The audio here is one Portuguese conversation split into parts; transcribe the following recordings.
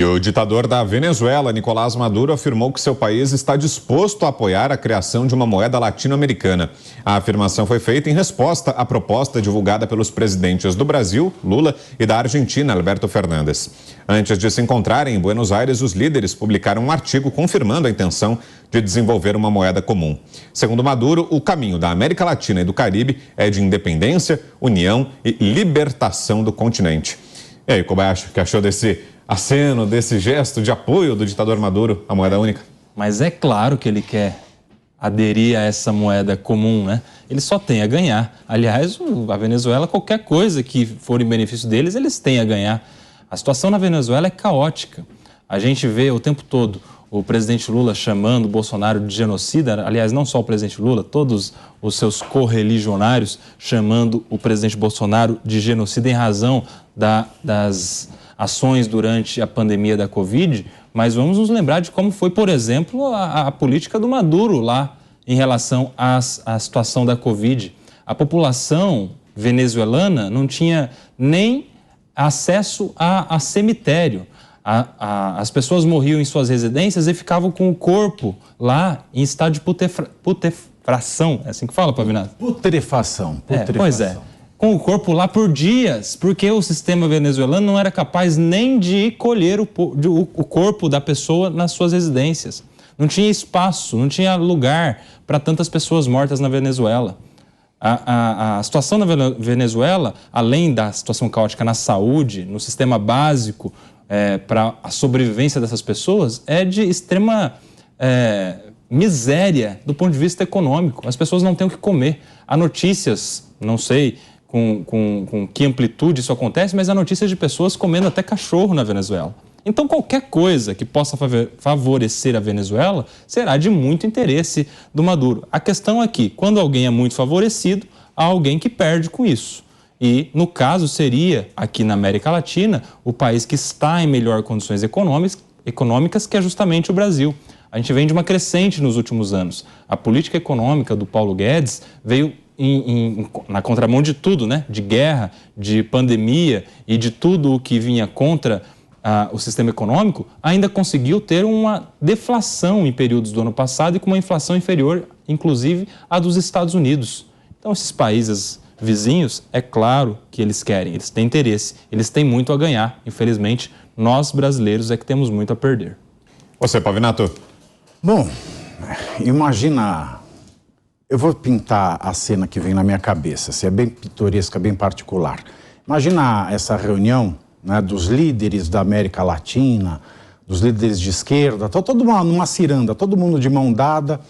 E o ditador da Venezuela, Nicolás Maduro, afirmou que seu país está disposto a apoiar a criação de uma moeda latino-americana. A afirmação foi feita em resposta à proposta divulgada pelos presidentes do Brasil, Lula, e da Argentina, Alberto Fernandes. Antes de se encontrarem em Buenos Aires, os líderes publicaram um artigo confirmando a intenção de desenvolver uma moeda comum. Segundo Maduro, o caminho da América Latina e do Caribe é de independência, união e libertação do continente. E aí, Kobayashi, o que achou desse aceno, desse gesto de apoio do ditador Maduro à moeda única? Mas é claro que ele quer aderir a essa moeda comum, né? Ele só tem a ganhar. Aliás, a Venezuela, qualquer coisa que for em benefício deles, eles têm a ganhar. A situação na Venezuela é caótica. A gente vê o tempo todo o presidente Lula chamando o Bolsonaro de genocida. Aliás, não só o presidente Lula, todos os seus correligionários chamando o presidente Bolsonaro de genocida em razão das ações durante a pandemia da Covid, mas vamos nos lembrar de como foi, por exemplo, a política do Maduro lá em relação à situação da Covid. A população venezuelana não tinha nem acesso a cemitério. As pessoas morriam em suas residências e ficavam com o corpo lá em estado de putrefação. É assim que fala, Pavinato? Putrefação. Pois é. Com o corpo lá por dias, porque o sistema venezuelano não era capaz nem de colher o corpo da pessoa nas suas residências. Não tinha espaço, não tinha lugar para tantas pessoas mortas na Venezuela. A situação na Venezuela, além da situação caótica na saúde, no sistema básico para a sobrevivência dessas pessoas, é de extrema miséria do ponto de vista econômico. As pessoas não têm o que comer. Há notícias, não sei com que amplitude isso acontece, mas há notícias de pessoas comendo até cachorro na Venezuela. Então, qualquer coisa que possa favorecer a Venezuela será de muito interesse do Maduro. A questão é que, quando alguém é muito favorecido, há alguém que perde com isso. E, no caso, seria, aqui na América Latina, o país que está em melhor condições econômicas, que é justamente o Brasil. A gente vem de uma crescente nos últimos anos. A política econômica do Paulo Guedes veio na contramão de tudo, né? De guerra, de pandemia e de tudo o que vinha contra o sistema econômico, ainda conseguiu ter uma deflação em períodos do ano passado e com uma inflação inferior, inclusive, à dos Estados Unidos. Então, esses países vizinhos, é claro que eles querem, eles têm interesse, eles têm muito a ganhar. Infelizmente, nós brasileiros é que temos muito a perder. Você, Pavinato? Bom, imagina... Eu vou pintar a cena que vem na minha cabeça, se é bem pitoresca, bem particular. Imagina essa reunião, né, dos líderes da América Latina, dos líderes de esquerda, todo mundo numa ciranda, todo mundo de mão dada,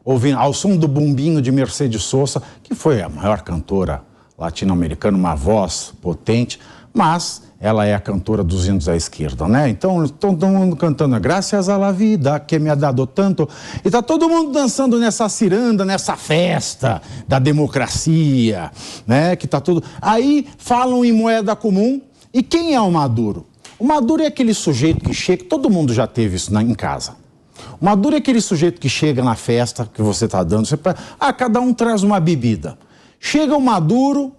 ouvindo ao som do bumbinho de Mercedes Sosa, que foi a maior cantora latino-americana, uma voz potente, mas ela é a cantora dos hinos da esquerda, né? Então, todo mundo cantando graças à la vida que me ha dado tanto. E tá todo mundo dançando nessa ciranda, nessa festa da democracia, né? Que tá tudo... Aí falam em moeda comum. E quem é o Maduro? O Maduro é aquele sujeito que chega... Todo mundo já teve isso em casa. O Maduro é aquele sujeito que chega na festa que você tá dando. Cada um traz uma bebida. Chega o Maduro...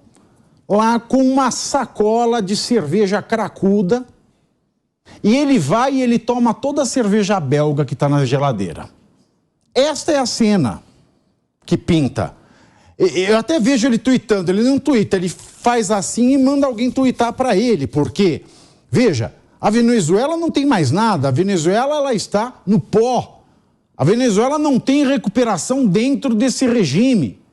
lá com uma sacola de cerveja cracuda, e ele vai e ele toma toda a cerveja belga que está na geladeira. Esta é a cena que pinta. Eu até vejo ele tuitando, ele não tuita, ele faz assim e manda alguém tuitar para ele, porque, veja, a Venezuela não tem mais nada, a Venezuela ela está no pó, a Venezuela não tem recuperação dentro desse regime.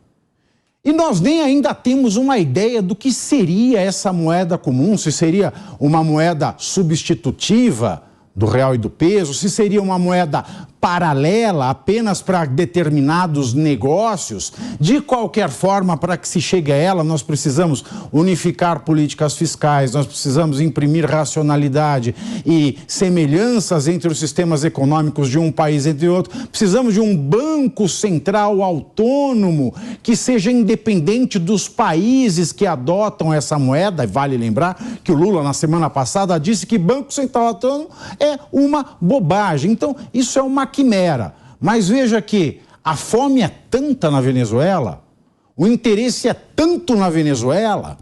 E nós nem ainda temos uma ideia do que seria essa moeda comum, se seria uma moeda substitutiva do real e do peso, se seria uma moeda paralela apenas para determinados negócios. De qualquer forma, para que se chegue a ela, nós precisamos unificar políticas fiscais, nós precisamos imprimir racionalidade e semelhanças entre os sistemas econômicos de um país e de outro. Precisamos de um banco central autônomo que seja independente dos países que adotam essa moeda. Vale lembrar que o Lula, na semana passada, disse que banco central autônomo é uma bobagem. Então, isso é uma quimera. Mas veja que a fome é tanta na Venezuela, o interesse é tanto na Venezuela,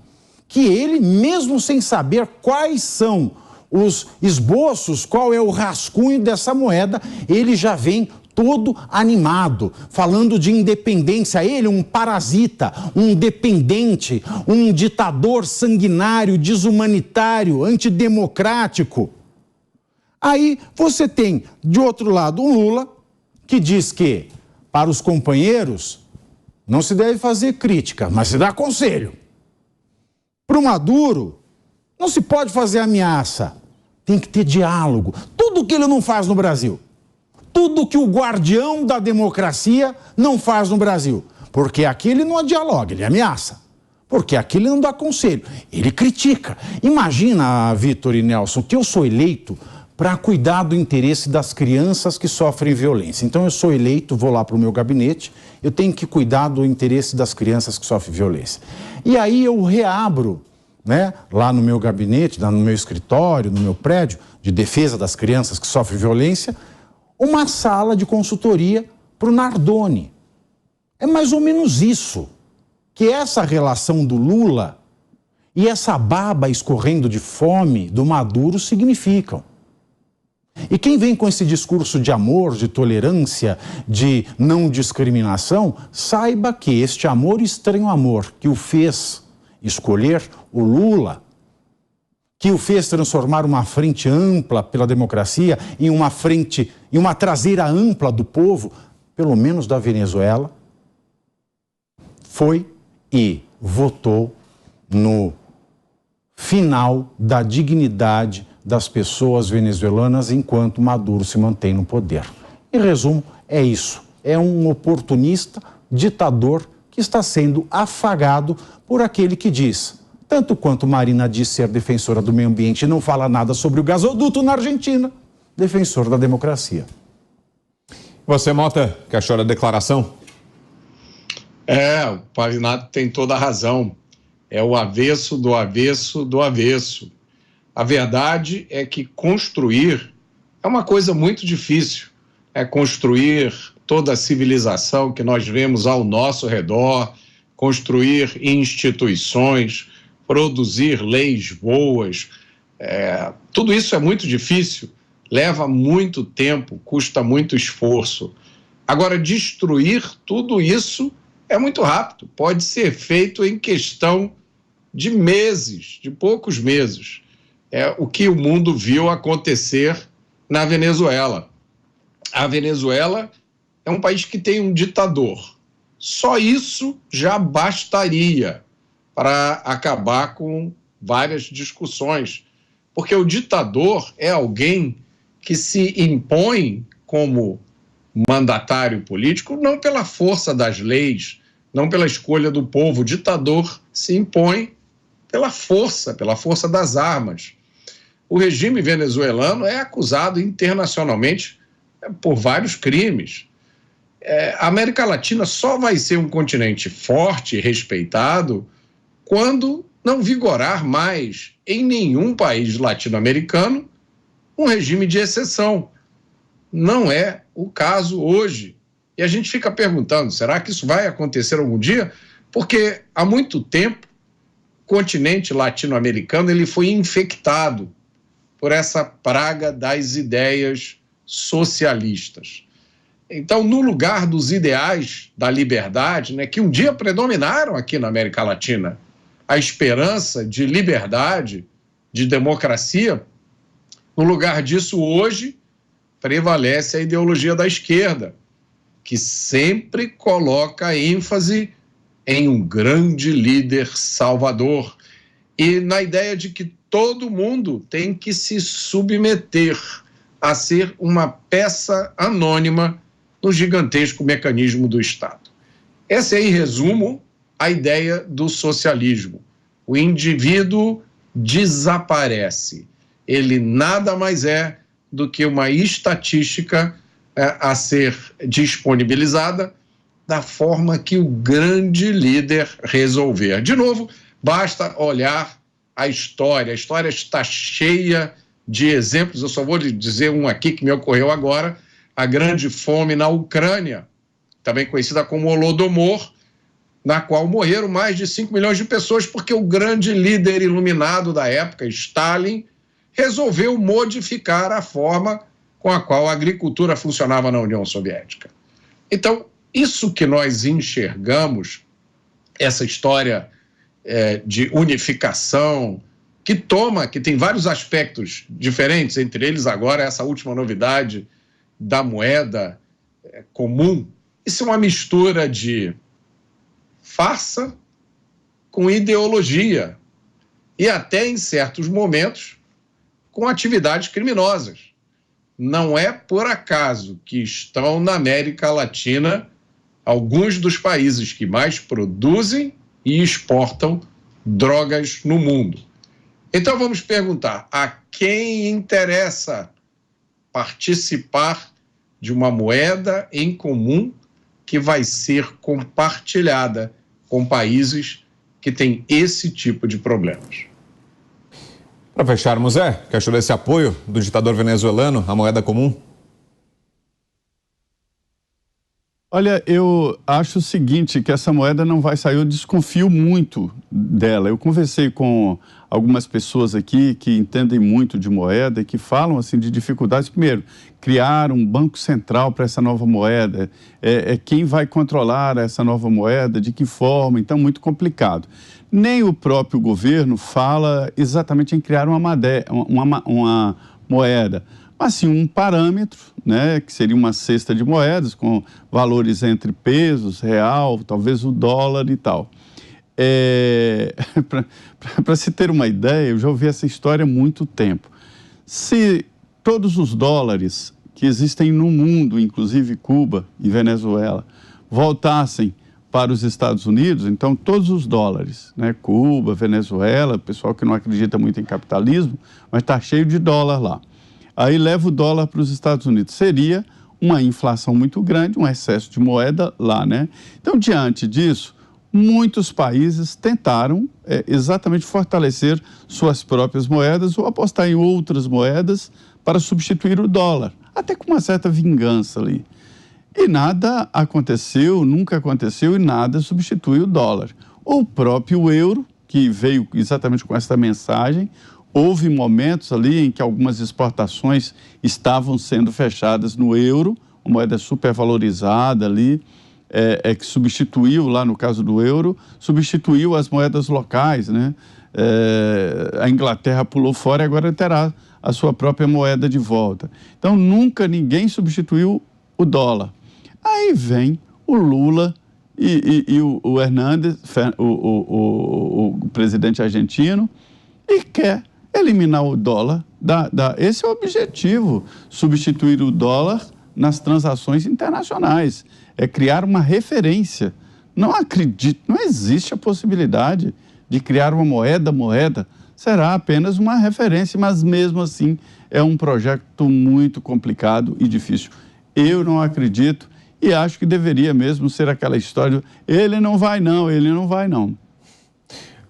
que ele, mesmo sem saber quais são os esboços, qual é o rascunho dessa moeda, ele já vem todo animado, falando de independência. Ele, um parasita, um dependente, um ditador sanguinário, desumanitário, antidemocrático. Aí você tem, de outro lado, um Lula que diz que, para os companheiros, não se deve fazer crítica, mas se dá conselho. Para o Maduro, não se pode fazer ameaça, tem que ter diálogo. Tudo que ele não faz no Brasil. Tudo que o guardião da democracia não faz no Brasil. Porque aqui ele não dialoga, ele ameaça. Porque aqui ele não dá conselho, ele critica. Imagina, Vitor e Nelson, que eu sou eleito para cuidar do interesse das crianças que sofrem violência. Então eu sou eleito, vou lá para o meu gabinete, eu tenho que cuidar do interesse das crianças que sofrem violência. E aí eu reabro, né, lá no meu gabinete, no meu escritório, no meu prédio de defesa das crianças que sofrem violência, uma sala de consultoria para o Nardoni. É mais ou menos isso que essa relação do Lula e essa baba escorrendo de fome do Maduro significam. E quem vem com esse discurso de amor, de tolerância, de não discriminação, saiba que este amor estranho amor que o fez escolher o Lula, que o fez transformar uma frente ampla pela democracia em uma frente, em uma traseira ampla do povo, pelo menos da Venezuela, foi e votou no final da dignidade das pessoas venezuelanas enquanto Maduro se mantém no poder. Em resumo, é isso. É um oportunista, ditador, que está sendo afagado por aquele que diz, tanto quanto Marina diz ser defensora do meio ambiente e não fala nada sobre o gasoduto na Argentina, defensor da democracia. Você, Mota, que achou da declaração? O Pavinato tem toda a razão. É o avesso do avesso do avesso. A verdade é que construir é uma coisa muito difícil. É construir toda a civilização que nós vemos ao nosso redor, construir instituições, produzir leis boas. Tudo isso é muito difícil, leva muito tempo, custa muito esforço. Agora, destruir tudo isso é muito rápido, pode ser feito em questão de meses, de poucos meses. É o que o mundo viu acontecer na Venezuela. A Venezuela é um país que tem um ditador. Só isso já bastaria para acabar com várias discussões, porque o ditador é alguém que se impõe como mandatário político não pela força das leis, não pela escolha do povo. O ditador se impõe pela força das armas. O regime venezuelano é acusado internacionalmente por vários crimes. A América Latina só vai ser um continente forte e respeitado quando não vigorar mais em nenhum país latino-americano um regime de exceção. Não é o caso hoje. E a gente fica perguntando, será que isso vai acontecer algum dia? Porque há muito tempo o continente latino-americano ele foi infectado por essa praga das ideias socialistas. Então, no lugar dos ideais da liberdade, né, que um dia predominaram aqui na América Latina, a esperança de liberdade, de democracia, no lugar disso, hoje, prevalece a ideologia da esquerda, que sempre coloca ênfase em um grande líder salvador e na ideia de que todo mundo tem que se submeter a ser uma peça anônima no gigantesco mecanismo do Estado. Essa é, em resumo, a ideia do socialismo. O indivíduo desaparece. Ele nada mais é do que uma estatística a ser disponibilizada da forma que o grande líder resolver. De novo, basta olhar a história está cheia de exemplos. Eu só vou lhe dizer um aqui que me ocorreu agora, a grande fome na Ucrânia, também conhecida como Holodomor, na qual morreram mais de 5 milhões de pessoas, porque o grande líder iluminado da época, Stalin, resolveu modificar a forma com a qual a agricultura funcionava na União Soviética. Então, isso que nós enxergamos, essa história de unificação, que tem vários aspectos diferentes, entre eles agora essa última novidade da moeda comum, isso é uma mistura de farsa com ideologia e até, em certos momentos, com atividades criminosas. Não é por acaso que estão na América Latina alguns dos países que mais produzem e exportam drogas no mundo. Então vamos perguntar, a quem interessa participar de uma moeda em comum que vai ser compartilhada com países que têm esse tipo de problemas? Para fecharmos, que achou desse apoio do ditador venezuelano à moeda comum? Olha, eu acho o seguinte, que essa moeda não vai sair, eu desconfio muito dela. Eu conversei com algumas pessoas aqui que entendem muito de moeda e que falam assim de dificuldades. Primeiro, criar um banco central para essa nova moeda, quem vai controlar essa nova moeda, de que forma, então muito complicado. Nem o próprio governo fala exatamente em criar uma moeda, mas sim um parâmetro, né, que seria uma cesta de moedas com valores entre pesos, real, talvez o dólar e tal. Para se ter uma ideia, eu já ouvi essa história há muito tempo. Se todos os dólares que existem no mundo, inclusive Cuba e Venezuela, voltassem para os Estados Unidos, então todos os dólares, né, Cuba, Venezuela, pessoal que não acredita muito em capitalismo, mas está cheio de dólar lá. Aí leva o dólar para os Estados Unidos. Seria uma inflação muito grande, um excesso de moeda lá, né? Então, diante disso, muitos países tentaram exatamente fortalecer suas próprias moedas ou apostar em outras moedas para substituir o dólar, até com uma certa vingança ali. E nada aconteceu, nunca aconteceu, e nada substitui o dólar. O próprio euro, que veio exatamente com essa mensagem, houve momentos ali em que algumas exportações estavam sendo fechadas no euro, uma moeda supervalorizada ali, que substituiu, lá no caso do euro, substituiu as moedas locais, né? A Inglaterra pulou fora e agora terá a sua própria moeda de volta. Então, nunca ninguém substituiu o dólar. Aí vem o Lula e o Hernández, o presidente argentino, e quer eliminar o dólar. Esse é o objetivo, substituir o dólar nas transações internacionais. É criar uma referência. Não acredito, não existe a possibilidade de criar uma moeda. Será apenas uma referência, mas mesmo assim é um projeto muito complicado e difícil. Eu não acredito e acho que deveria mesmo ser aquela história, ele não vai não.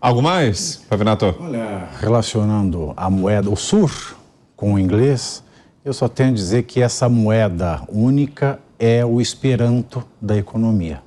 Algo mais, Pavinato? Olha, relacionando a moeda, o sur, com o inglês, eu só tenho a dizer que essa moeda única é o Esperanto da economia.